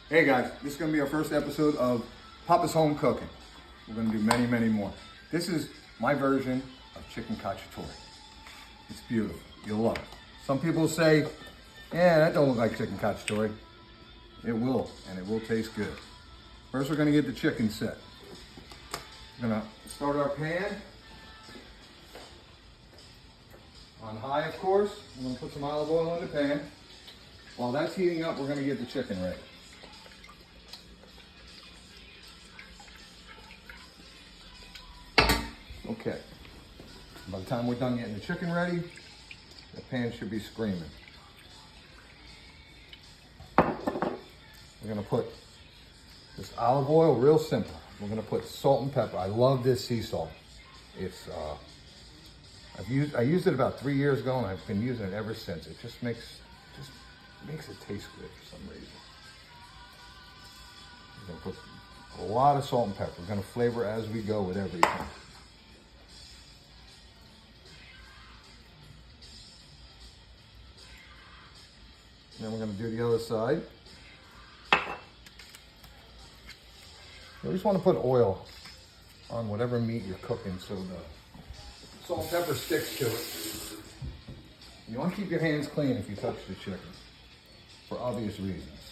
Hey guys, this is going to be our first episode of Papa's Home Cooking. We're going to do many, many more. This is my version of chicken cacciatore. It's beautiful. You'll love it. Some people say, yeah, that don't look like chicken cacciatore. It will, and it will taste good. First, we're going to get the chicken set. We're going to start our pan on high, of course. We're going to put some olive oil in the pan. While that's heating up, we're going to get the chicken ready. Okay, by the time we're done getting the chicken ready, the pan should be screaming. We're gonna put this olive oil, real simple. We're gonna put salt and pepper. I love this sea salt. It's, I used it about 3 years ago and I've been using it ever since. It just makes it taste good for some reason. We're gonna put a lot of salt and pepper. We're gonna flavor as we go with everything. Then we're going to do the other side. You just want to put oil on whatever meat you're cooking so the salt and pepper sticks to it. You want to keep your hands clean if you touch the chicken, for obvious reasons.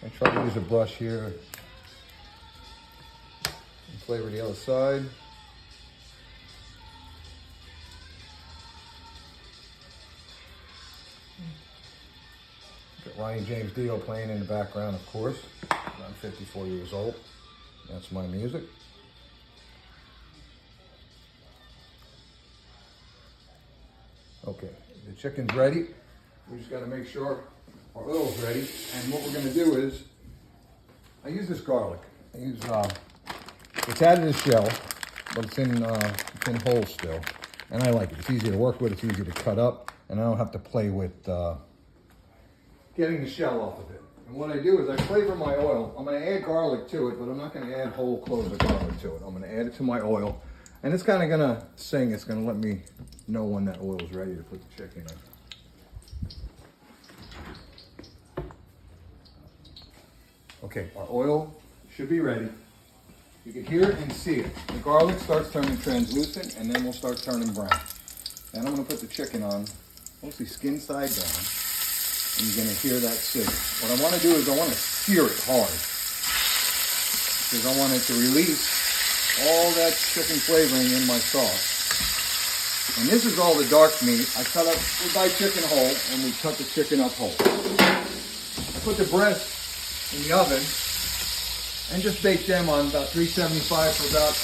I try to use a brush here and flavor the other side. Ronnie James Dio playing in the background, of course. I'm 54 years old. That's my music. Okay, the chicken's ready. We just got to make sure our oil's ready. And what we're going to do is, I use this garlic. I use, it's out of the shell, but it's in whole still. And I like it. It's easy to work with. It's easy to cut up. And I don't have to play with getting the shell off of it. And what I do is I flavor my oil. I'm going to add garlic to it, but I'm not going to add whole cloves of garlic to it. I'm going to add it to my oil. And it's kind of going to sing. It's going to let me know when that oil is ready to put the chicken in. Okay, our oil should be ready. You can hear it and see it. The garlic starts turning translucent, and then we'll start turning brown. And I'm going to put the chicken on, mostly skin side down. And you're going to hear that sizzle. What I want to do is I want to sear it hard, because I want it to release all that chicken flavoring in my sauce. And this is all the dark meat. We buy chicken whole, and we cut the chicken up whole. I put the breasts in the oven and just bake them on about 375 for about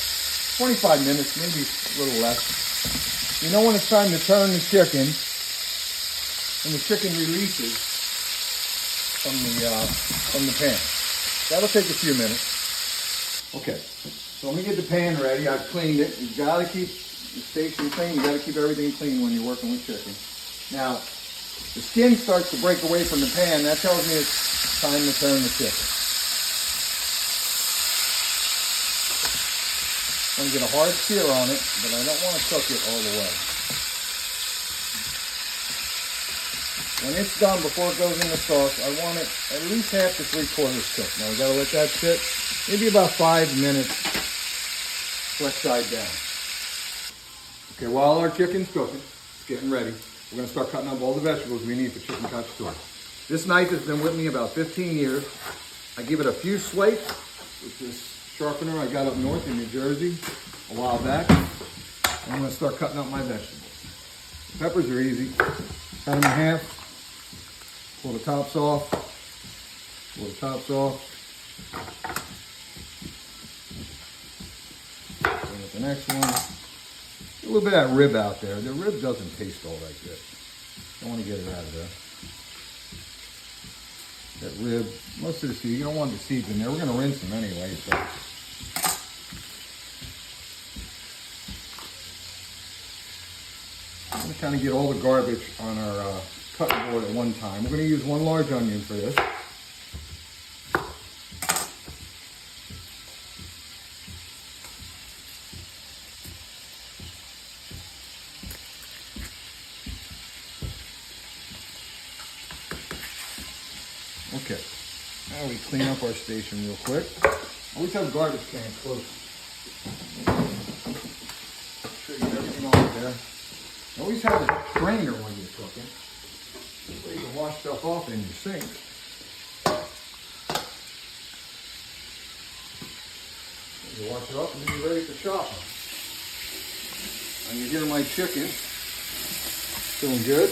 25 minutes, maybe a little less. You know when it's time to turn the chicken, and the chicken releases from the pan. That'll take a few minutes. Okay, so let me get the pan ready. I've cleaned it. You've got to keep the station clean. You've got to keep everything clean when you're working with chicken. Now, the skin starts to break away from the pan. That tells me it's time to turn the chicken. I'm going to get a hard sear on it, but I don't want to cook it all the way. When it's done, before it goes in the sauce, I want it at least half to 3/4 cooked. Now we got to let that sit maybe about 5 minutes, flex side down. Okay, while our chicken's cooking, it's getting ready, we're going to start cutting up all the vegetables we need for chicken cacciatore. This knife has been with me about 15 years. I give it a few swipes with this sharpener I got up north in New Jersey a while back. And I'm going to start cutting up my vegetables. The peppers are easy. Cut them in half. Pull the tops off. Pull the tops off. Bring up the next one. A little bit of that rib out there. The rib doesn't taste all that good. I want to get it out of there. That rib, most of the seeds, you don't want the seeds in there. We're going to rinse them anyway. So. I'm going to kind of get all the garbage on our cutting board at one time. We're going to use one large onion for this. Okay, now we clean up our station real quick. Always have a garbage can close. Make sure you get everything off there. Always have a strainer when you're cooking, so you can wash stuff off in your sink. You wash it up and then you're ready for chopping. And you're getting my chicken. Doing good.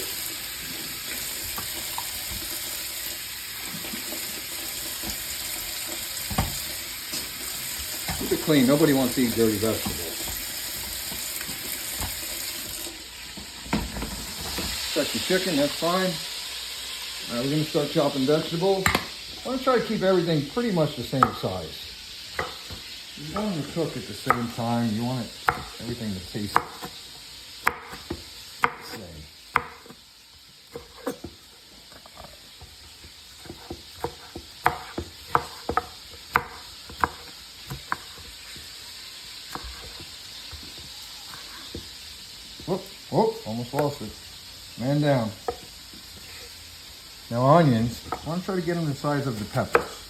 Keep it clean. Nobody wants to eat dirty vegetables. Check your chicken, that's fine. All right, we're going to start chopping vegetables. I want to try to keep everything pretty much the same size. You want them to cook at the same time. You want everything to taste the same. Whoop, almost lost it. Man down. Now onions, I want to try to get them the size of the peppers.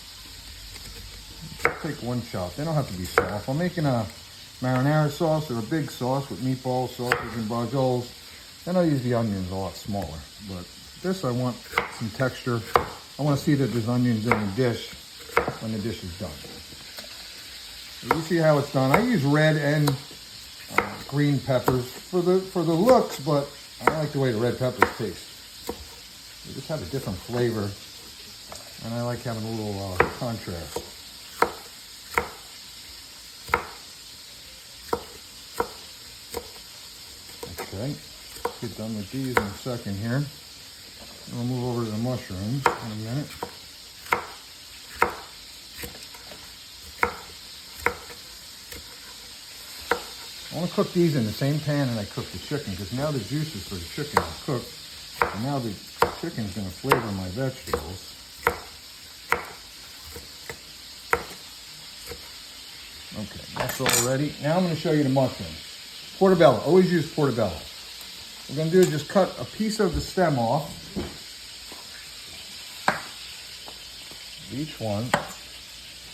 Take one chop. They don't have to be soft. I'm making a marinara sauce or a big sauce with meatballs, sausage, and braciole. Then I'll use the onions a lot smaller. But this, I want some texture. I want to see that there's onions in the dish when the dish is done. So you see how it's done. I use red and green peppers for the looks, but I don't like the way the red peppers taste. They just have a different flavor, and I like having a little contrast. Okay, get done with these in a second here. And we'll move over to the mushrooms in a minute. I want to cook these in the same pan that I cooked the chicken, because now the juices for the chicken are cooked, and now the chicken's going to flavor my vegetables. Okay, that's all ready. Now I'm going to show you the mushrooms. Portobello, always use portobello. What we're going to do is just cut a piece of the stem off. Each one.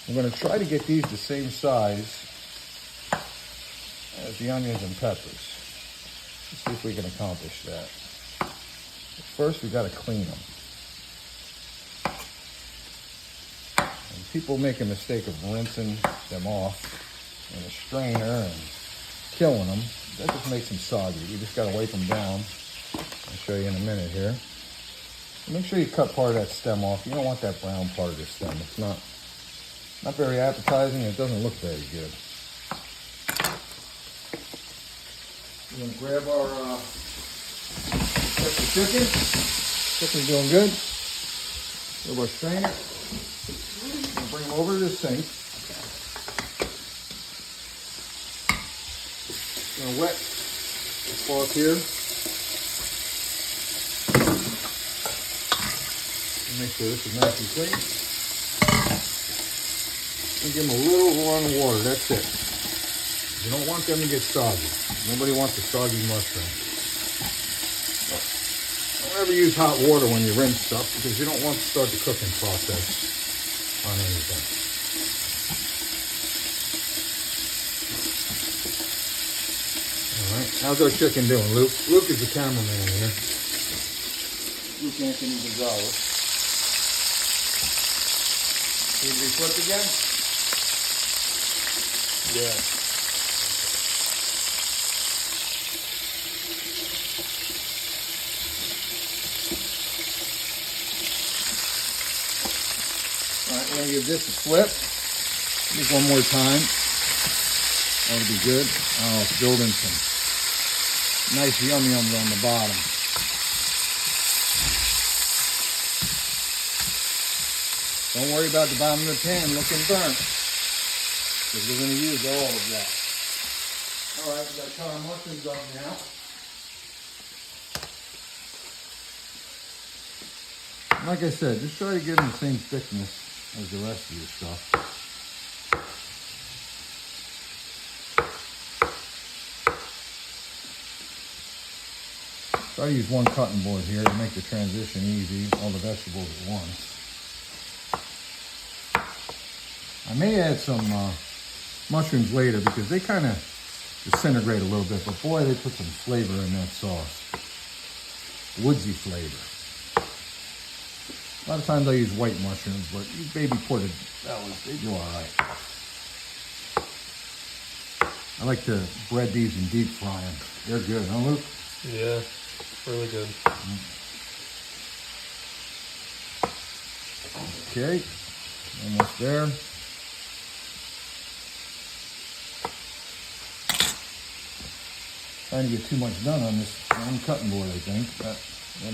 I'm going to try to get these the same size as the onions and peppers. Let's see if we can accomplish that. But first, we got to clean them. And people make a mistake of rinsing them off in a strainer and killing them. That just makes them soggy. You just got to wipe them down. I'll show you in a minute here. And make sure you cut part of that stem off. You don't want that brown part of the stem. It's not very appetizing. It doesn't look very good. We're going to grab our chicken. Chicken's doing good. Grab our strainer. We're going to bring them over to the sink. We're going to wet the cloth here. Make sure this is nice and clean. And give them a little run of water, that's it. You don't want them to get soggy. Nobody wants a soggy mushroom. Don't ever use hot water when you rinse stuff, because you don't want to start the cooking process on anything. Alright, how's our chicken doing, Luke? Luke is the cameraman here. Luke Anthony Gonzalez. Need to be flipped again? Yeah. Alright, we're going to give this a flip. Just one more time. That'll be good. Oh, it's building some nice yum-yums on the bottom. Don't worry about the bottom of the pan looking burnt, because we're going to use all of that. All right, we've got to cut our mushrooms up now. Like I said, just try to get them the same thickness as the rest of your stuff. Try to use one cutting board here to make the transition easy, all the vegetables at once. I may add some mushrooms later because they kind of disintegrate a little bit, but boy, they put some flavor in that sauce. Woodsy flavor. A lot of times I use white mushrooms, but these baby portobellos, they do all right. I like to bread these and deep fry them. They're good, huh, Luke? Yeah, really good. Okay, almost there. Trying to get too much done on this one cutting board, I think. That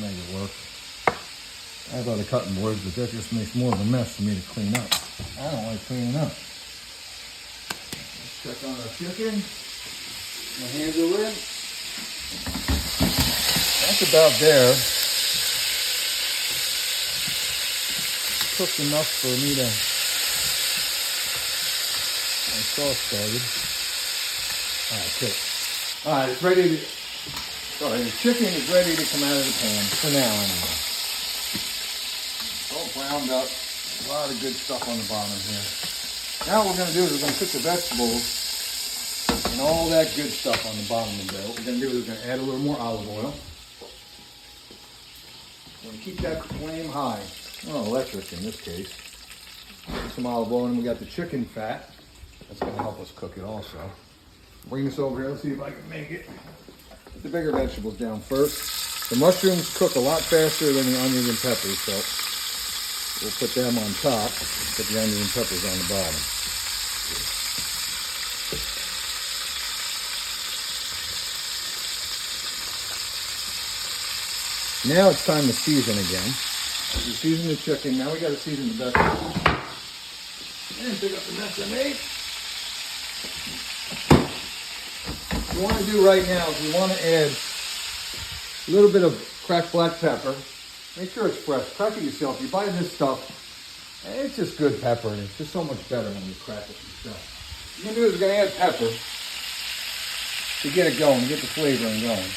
make it work. I have other cutting boards, but that just makes more of a mess for me to clean up. I don't like cleaning up. Let's check on our chicken. My hands are in. That's about there. Cooked enough for me to my sauce started. Alright, cool. Alright, it's ready to, sorry, the chicken is ready to come out of the pan, for now anyway. All browned up, a lot of good stuff on the bottom here. Now what we're going to do is we're going to cook the vegetables and all that good stuff on the bottom of there. What we're going to do is we're going to add a little more olive oil. We're going to keep that flame high, well, electric in this case. Put some olive oil, and we got the chicken fat. That's going to help us cook it also. Bring this over here, let's see if I can make it. Put the bigger vegetables down first. The mushrooms cook a lot faster than the onions and peppers, so we'll put them on top, put the onions and peppers on the bottom. Now it's time to season again. We season the chicken, now we got to season the vegetables. And pick up the mess I made. What we want to do right now is we want to add a little bit of cracked black pepper. Make sure it's fresh. Crack it yourself. You buy this stuff, and it's just good pepper, and it's just so much better when you crack it yourself. What we're going to do is we're going to add pepper to get it going, to get the flavoring going.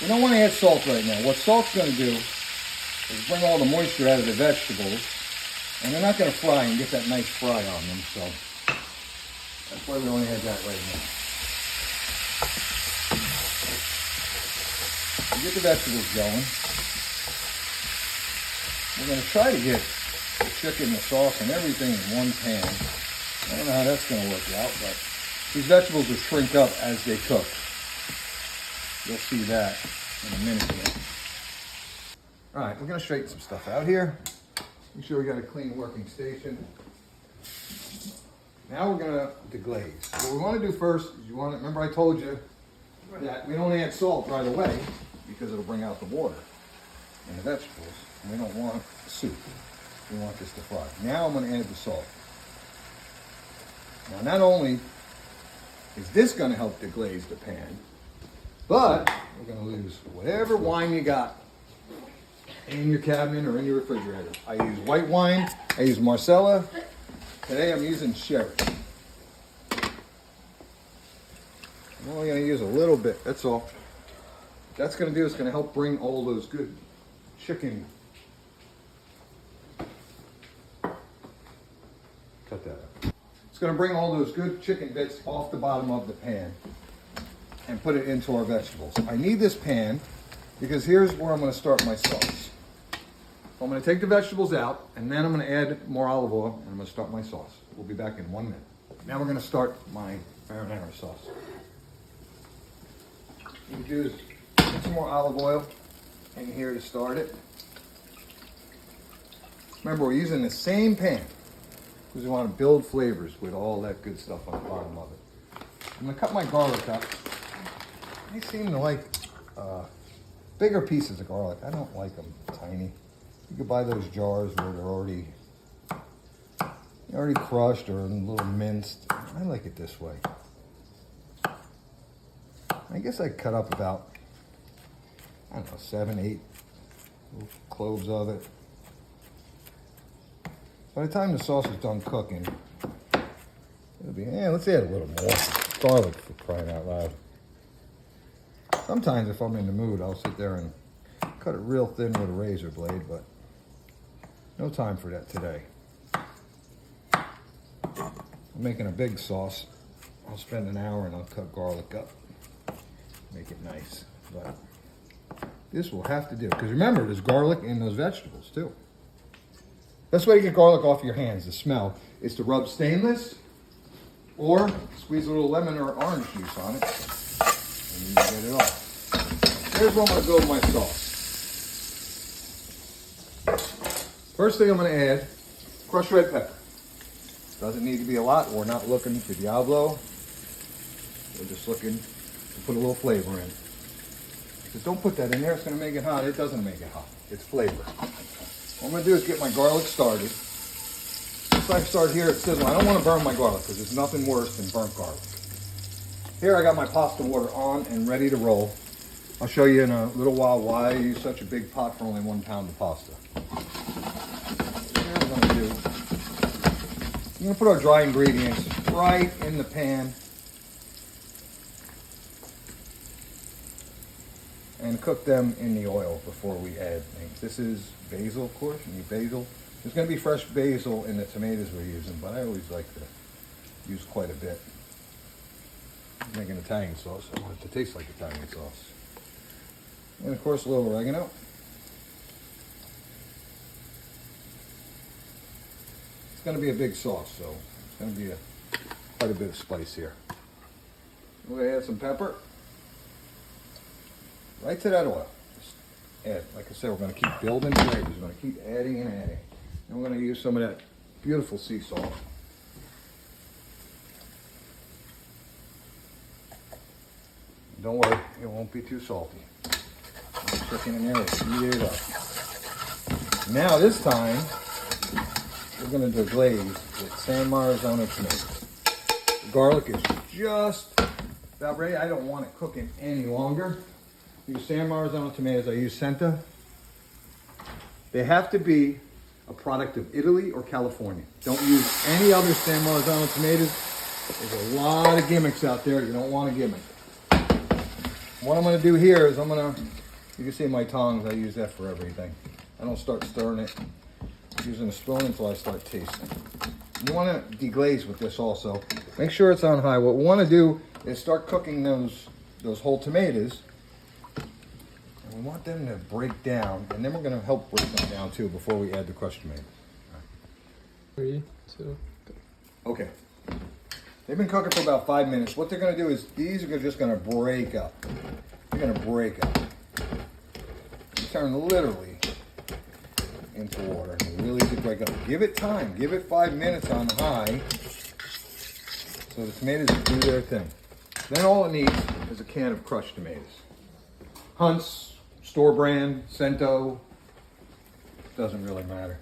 We don't want to add salt right now. What salt's going to do is bring all the moisture out of the vegetables, and they're not going to fry and get that nice fry on them, so that's why we only add that right now. Get the vegetables going. We're going to try to get the chicken, the sauce, and everything in one pan. I don't know how that's going to work out, but these vegetables will shrink up as they cook. You'll see that in a minute here. All right, we're going to straighten some stuff out here. Make sure we got a clean working station. Now we're going to deglaze. What we want to do first is you want to, remember I told you that we don't add salt right away because it'll bring out the water in the vegetables. And we don't want soup. We want this to fry. Now I'm going to add the salt. Now not only is this going to help deglaze the pan, but we're going to use whatever wine you got in your cabinet or in your refrigerator. I use white wine. I use Marcella. Today I'm using sherry. I'm only going to use a little bit. That's all. What that's going to do is going to help bring all those good chicken. Cut that up. It's going to bring all those good chicken bits off the bottom of the pan and put it into our vegetables. I need this pan because here's where I'm going to start my sauce. So I'm going to take the vegetables out, and then I'm going to add more olive oil, and I'm going to start my sauce. We'll be back in 1 minute. Now we're going to start my marinara sauce. What you do is put some more olive oil in here to start it. Remember, we're using the same pan because we want to build flavors with all that good stuff on the bottom of it. I'm going to cut my garlic up. I seem to like bigger pieces of garlic. I don't like them tiny. You could buy those jars where they're already crushed or a little minced. I like it this way. I guess I cut up about, I don't know, 7, 8 cloves of it. By the time the sauce is done cooking, it'll be, let's add a little more garlic for crying out loud. Sometimes if I'm in the mood, I'll sit there and cut it real thin with a razor blade, but no time for that today. I'm making a big sauce. I'll spend an hour and I'll cut garlic up. Make it nice. But this will have to do. Because remember, there's garlic in those vegetables too. Best way to get garlic off your hands, the smell, is to rub stainless or squeeze a little lemon or orange juice on it. And you can get it off. Here's what I'm going to build my sauce. First thing I'm going to add, crushed red pepper. Doesn't need to be a lot. We're not looking for Diablo. We're just looking to put a little flavor in. Just don't put that in there. It's going to make it hot. It doesn't make it hot. It's flavor. What I'm going to do is get my garlic started. Once I start here at sizzling, I don't want to burn my garlic because there's nothing worse than burnt garlic. Here I got my pasta water on and ready to roll. I'll show you in a little while why I use such a big pot for only 1 pound of pasta. What I'm going to do, I'm going to put our dry ingredients right in the pan and cook them in the oil before we add things. This is basil, of course. You need basil. There's going to be fresh basil in the tomatoes we're using, but I always like to use quite a bit. I'm making Italian sauce. I want it to taste like Italian sauce. And of course, a little oregano. It's going to be a big sauce, so it's going to be quite a bit of spice here. We're going to add some pepper. Right to that oil. Just add, like I said, we're going to keep building flavors. We're going to keep adding and adding. And we're going to use some of that beautiful sea salt. Don't worry, it won't be too salty. The chicken in there will heat it up. Now this time, we're going to deglaze with San Marzano tomatoes. The garlic is just about ready. I don't want it cooking any longer. Use San Marzano tomatoes. I use Senta. They have to be a product of Italy or California. Don't use any other San Marzano tomatoes. There's a lot of gimmicks out there. You don't want a gimmick. What I'm going to do here is you can see my tongs, I use that for everything. I don't start stirring it using a spoon until I start tasting. You want to deglaze with this also. Make sure it's on high. What we want to do is start cooking those whole tomatoes. We want them to break down, and then we're going to help break them down too before we add the crushed tomatoes. Right. 3, 2, go. Okay. They've been cooking for about 5 minutes. What they're going to do is these are just going to break up. They're going to break up. Turn literally into water. They really do break up. Give it time. Give it 5 minutes on high so the tomatoes do their thing. Then all it needs is a can of crushed tomatoes. Hunt's, store brand, Cento, doesn't really matter.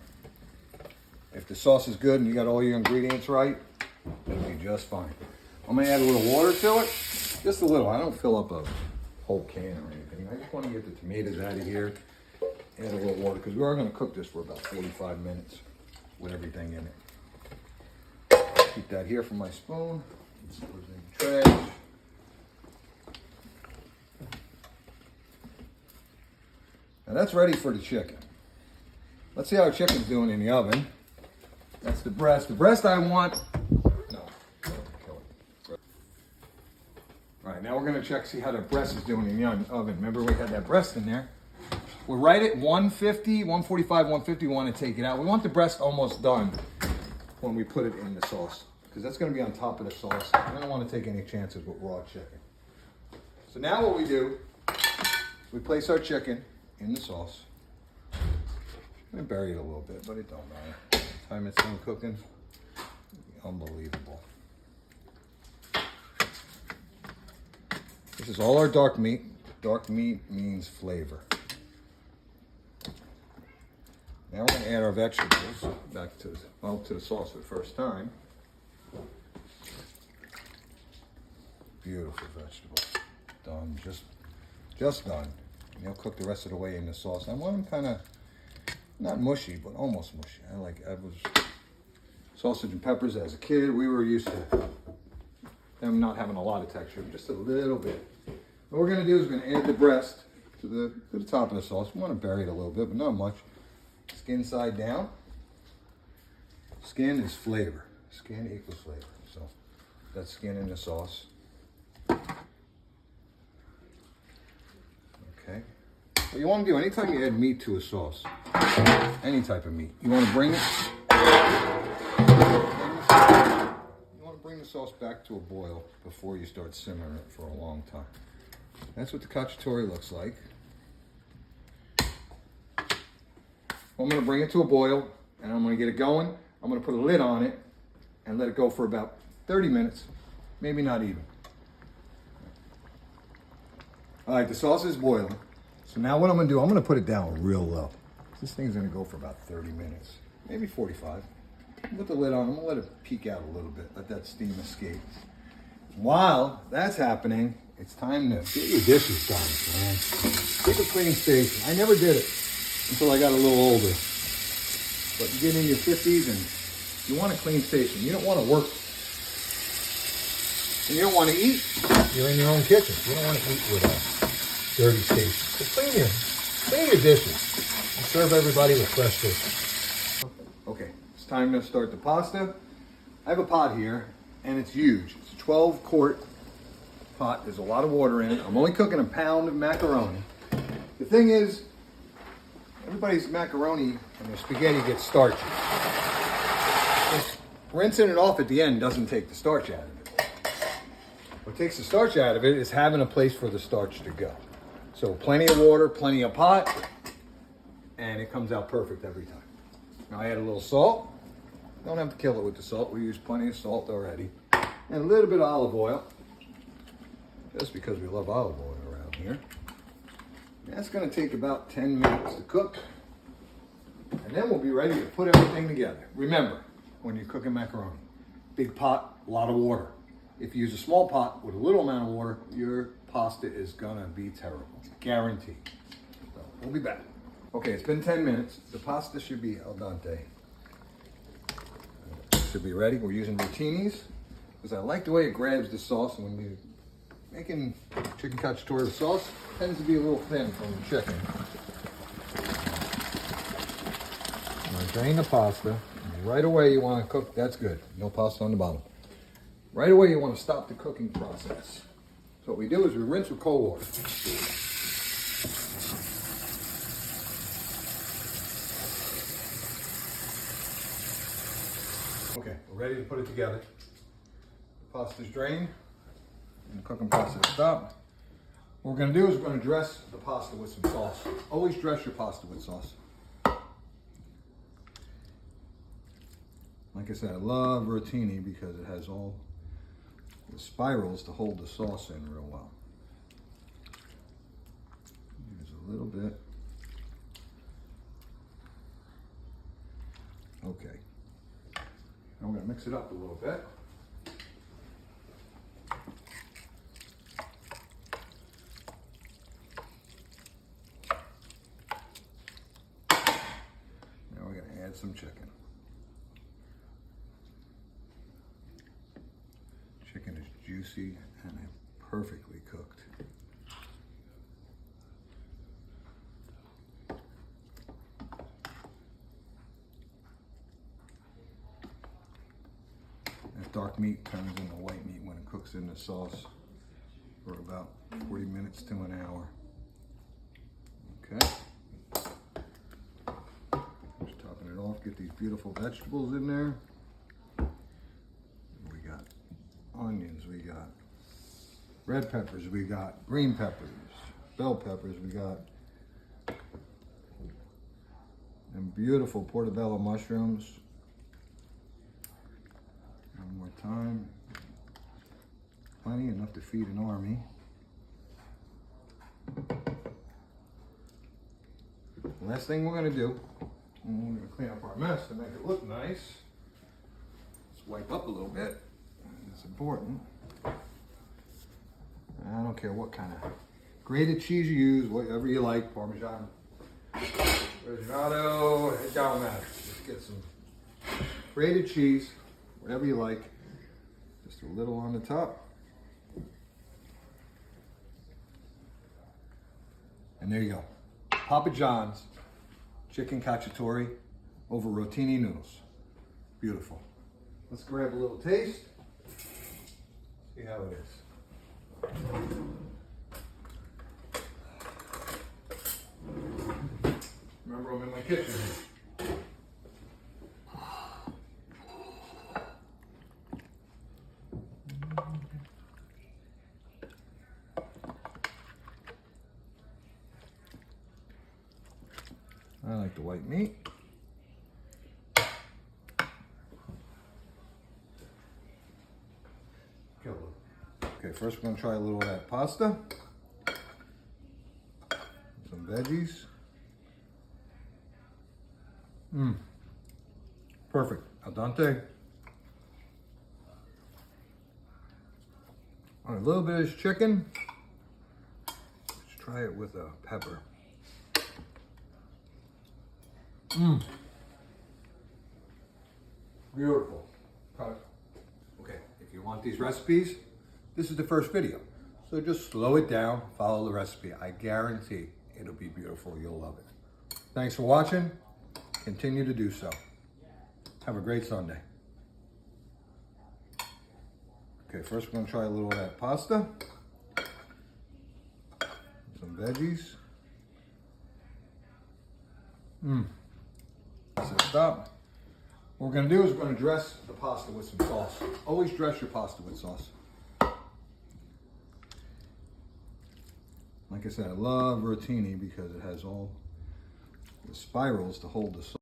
If the sauce is good and you got all your ingredients right, it'll be just fine. I'm gonna add a little water to it, just a little. I don't fill up a whole can or anything. I just want to get the tomatoes out of here. Add a little water because we are gonna cook this for about 45 minutes with everything in it. Keep that here for my spoon. This goes in the trash. Now that's ready for the chicken. Let's see how our chicken's doing in the oven. That's the breast. The breast I want, no, kill it. All right, now we're gonna see how the breast is doing in the oven. Remember we had that breast in there. We're right at 150, 145, 150, we wanna take it out. We want the breast almost done when we put it in the sauce, because that's gonna be on top of the sauce. I don't wanna take any chances with raw chicken. So now what we do, we place our chicken in the sauce. I'm gonna bury it a little bit, but it don't matter. By the time it's done cooking, unbelievable. This is all our dark meat. Dark meat means flavor. Now we're gonna add our vegetables back to the sauce for the first time. Beautiful vegetables. Done, just done. And you'll cook the rest of the way in the sauce. I want them kind of, not mushy, but almost mushy. I was sausage and peppers as a kid. We were used to them not having a lot of texture, just a little bit. What we're gonna do is we're gonna add the breast to the top of the sauce. We want to bury it a little bit, but not much. Skin side down. Skin is flavor. Skin equals flavor. that skin in the sauce. Okay. What you want to do anytime you add meat to a sauce, any type of meat, you want to bring it. You want to bring the sauce back to a boil before you start simmering it for a long time. That's what the cacciatore looks like. I'm going to bring it to a boil, and I'm going to get it going. I'm going to put a lid on it and let it go for about 30 minutes, maybe not even. All right, the sauce is boiling. So now what I'm going to do, I'm going to put it down real low. This thing's going to go for about 30 minutes, maybe 45. Put the lid on, I'm going to let it peek out a little bit, let that steam escape. While that's happening, it's time to get your dishes done, man. Keep a clean station. I never did it until I got a little older. But you get in your 50s and you want a clean station. You don't want to work. And you don't want to eat. You're in your own kitchen. You don't want to eat with a dirty station. So clean your dishes and serve everybody with fresh dishes. Okay, it's time to start the pasta. I have a pot here and it's huge. It's a 12-quart pot. There's a lot of water in it. I'm only cooking a pound of macaroni. The thing is, everybody's macaroni and their spaghetti gets starchy. Just rinsing it off at the end doesn't take the starch out of it. What takes the starch out of it is having a place for the starch to go. So plenty of water, plenty of pot, and it comes out perfect every time. Now I add a little salt. Don't have to kill it with the salt. We use plenty of salt already. And a little bit of olive oil, just because we love olive oil around here. That's going to take about 10 minutes to cook. And then we'll be ready to put everything together. Remember, when you're cooking macaroni, big pot, a lot of water. If you use a small pot with a little amount of water, your pasta is going to be terrible. Guaranteed. So we'll be back. Okay, it's been 10 minutes. The pasta should be al dente. Should be ready. We're using rotinis because I like the way it grabs the sauce when you're making chicken cacciatore. The sauce tends to be a little thin from the chicken. Now drain the pasta. Right away you want to cook. That's good. No pasta on the bottom. Right away you want to stop the cooking process. So what we do is we rinse with cold water. Okay, we're ready to put it together. The pasta's drained and the cooking process stopped. What we're going to do is we're going to dress the pasta with some sauce. Always dress your pasta with sauce. Like I said, I love rotini because it has all the spirals to hold the sauce in real well. Use a little bit. Okay. Now we're going to mix it up a little bit. Now we're going to add some chicken. Chicken is juicy and perfectly cooked. That dark meat turns into white meat when it cooks in the sauce for about 40 minutes to an hour. Okay. Just topping it off, get these beautiful vegetables in there. We got onions, we got red peppers, we got green peppers, bell peppers, we got them beautiful portobello mushrooms. One more time. Plenty, enough to feed an army. The last thing we're going to do, we're going to clean up our mess to make it look nice. Let's wipe up a little bit. It's important. I don't care what kind of grated cheese you use, whatever you like, Parmesan, Reggiano, it don't matter. Just get some grated cheese, whatever you like. Just a little on the top. And there you go. Papa John's chicken cacciatore over rotini noodles. Beautiful. Let's grab a little taste. See how it is. Remember, I'm in my kitchen. I like the white meat. Okay, first we're going to try a little of that pasta. Some veggies. Perfect. Al dente. A little bit of this chicken. Let's try it with a pepper. Beautiful. Okay, if you want these recipes, this is the first video. So just slow it down, follow the recipe. I guarantee it'll be beautiful. You'll love it. Thanks for watching. Continue to do so. Have a great Sunday. Okay, first we're going to try a little of that pasta. Some veggies. So stop. What we're going to do is we're going to dress the pasta with some sauce. Always dress your pasta with sauce. Like I said, I love rotini because it has all the spirals to hold the sauce.